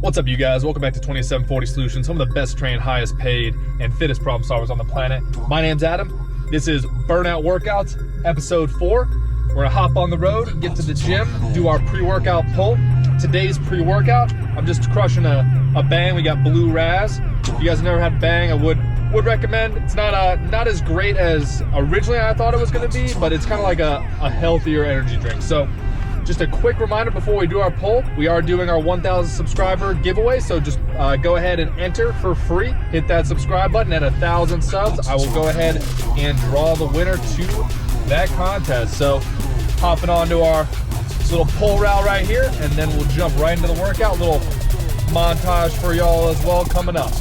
What's up, you guys? Welcome back to 2740 Solutions, some of the best trained, highest paid, and fittest problem solvers on the planet. My name's Adam. This is Burnout Workouts, episode 4. We're gonna hop on the road, get to the gym, do our pre-workout pull. Today's pre-workout, I'm just crushing a Bang. We got Blue Raz. If you guys have never had Bang, I would recommend. It's not as great as originally I thought it was gonna be, but it's kind of like a healthier energy drink. So just a quick reminder before we do our poll, we are doing our 1,000 subscriber giveaway, so just go ahead and enter for free. Hit that subscribe button. At 1,000 subs, I will go ahead and draw the winner to that contest. So hopping onto our little pull route right here, and then we'll jump right into the workout. Little montage for y'all as well coming up.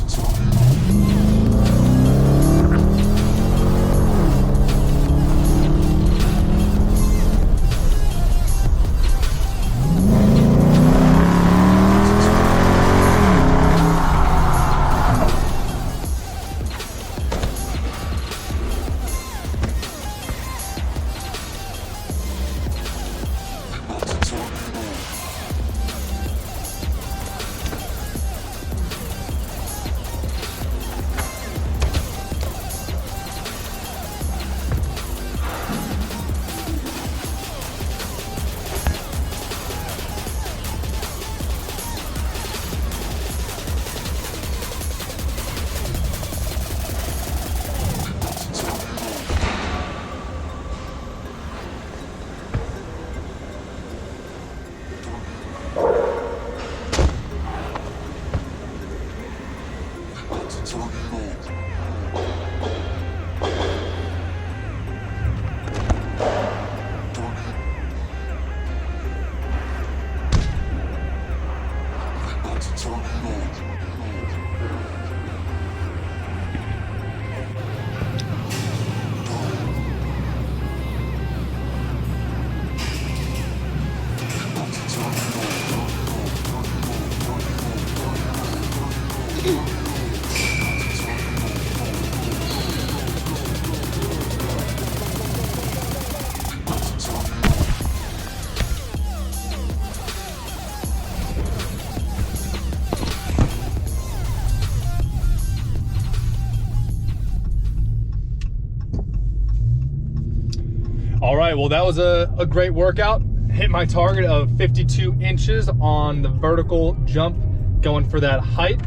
All right, well, that was a great workout. Hit my target of 52 inches on the vertical jump, going for that height.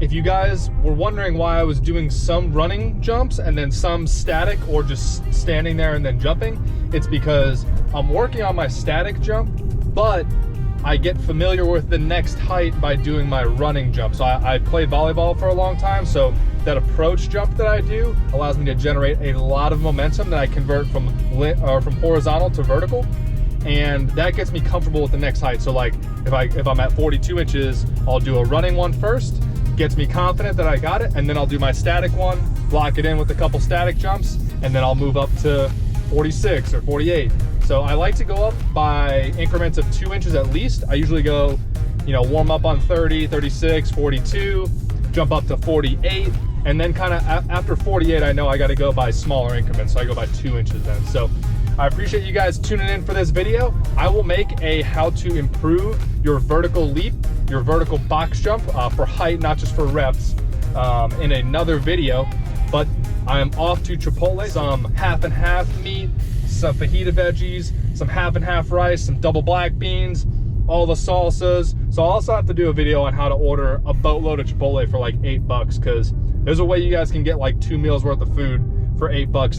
If you guys were wondering why I was doing some running jumps and then some static or just standing there and then jumping, it's because I'm working on my static jump, but I get familiar with the next height by doing my running jump. So I played volleyball for a long time, so that approach jump that I do allows me to generate a lot of momentum that I convert from horizontal to vertical, and that gets me comfortable with the next height. So like if I'm at 42 inches, I'll do a running one first, gets me confident that I got it, and then I'll do my static one, lock it in with a couple static jumps, and then I'll move up to 46 or 48. So I like to go up by increments of 2 inches at least. I usually go, warm up on 30, 36, 42, jump up to 48, and then kind of after 48, I know I got to go by smaller increments, so I go by 2 inches then. So I appreciate you guys tuning in for this video. I will make a how to improve your vertical leap, your vertical box jump for height, not just for reps, in another video. But I am off to Chipotle, some half and half meat, some fajita veggies, some half and half rice, some double black beans, all the salsas. So I'll also have to do a video on how to order a boatload of Chipotle for like $8, because there's a way you guys can get like 2 meals worth of food for $8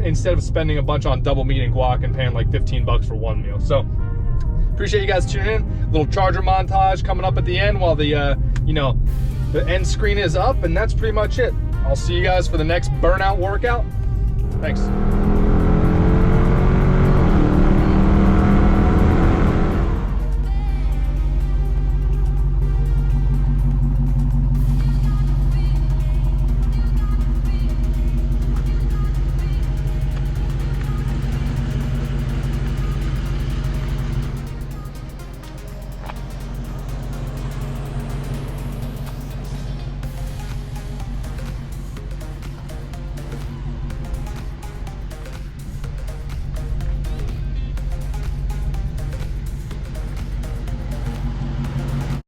instead of spending a bunch on double meat and guac and paying like $15 for one meal. So appreciate you guys tuning in. Little charger montage coming up at the end while the the end screen is up, and that's pretty much it. I'll see you guys for the next Burnout workout. Thanks.